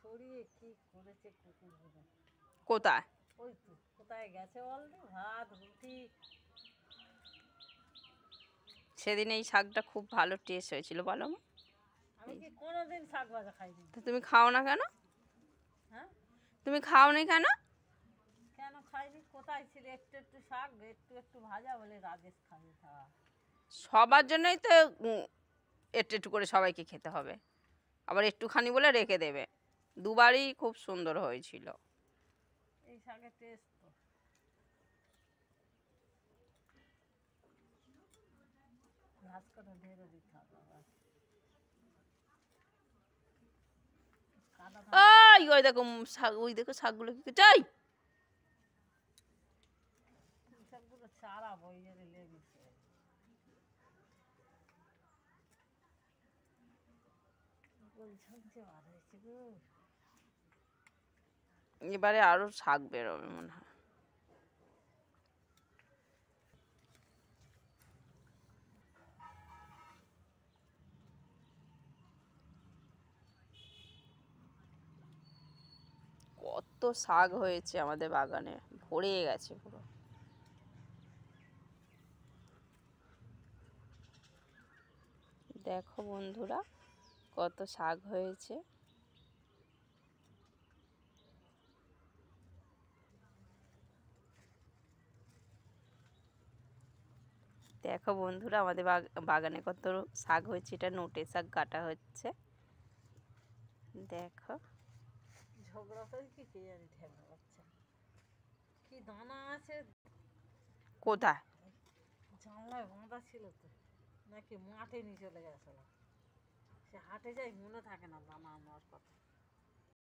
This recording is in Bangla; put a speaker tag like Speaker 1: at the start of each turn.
Speaker 1: ছড়িয়ে কি করেছে কুকুরগুলো।
Speaker 2: কোথায়?
Speaker 1: ওই তো কোথায় গেছে বলতো, ভাত রুটি।
Speaker 2: সেদিন এই শাকটা খুব ভালো টেস্ট হয়েছিল বলো মা?
Speaker 1: আমি কি কোনোদিন শাক ভাজা খাইনি।
Speaker 2: তো তুমি খাও না কেন?
Speaker 1: হ্যাঁ,
Speaker 2: তুমি খাও নি কেন?
Speaker 1: কেন খাইনি? কোথায় ছিল একটু একটু শাক একটু একটু ভাজা, বলে রাজেশ খাবে তা।
Speaker 2: সবার জন্যই তো একটু একটু করে সবাইকে খেতে হবে, আবার একটুখানি বলে রেখে দেবে। দুবারই খুব সুন্দর হয়েছিল।
Speaker 1: এই শাকের টেস্ট তো। ঘাস করে ঢেলে দিতে হবে আবার। কাদা
Speaker 2: ওই দেখো শাক, ওই দেখো শাকগুলো কি চাই।
Speaker 1: শাকগুলো চারা বইয়ে লেগেছে।
Speaker 2: এবারে আরো শাক বেরোবে মনে হয়। কত শাক হয়েছে আমাদের বাগানে, ভরে গেছে পুরো। দেখো বন্ধুরা, কত শাক হয়েছে। দেখো বন্ধুরা, আমাদের বাগানে কত শাক হয়েছে। এটা নোটে শাক কাটা হচ্ছে। দেখো
Speaker 1: ঝগড়া করে কি কে জানি ঠেলা বাচ্চা কি দানা আছে।
Speaker 2: কোথায়?
Speaker 1: জানলায় বাঁধা ছিল তো, নাকি মাঠে নিয়ে চলে গেছিল। সে হাটে যাই, মনে থাকে না দানা আমার কথা।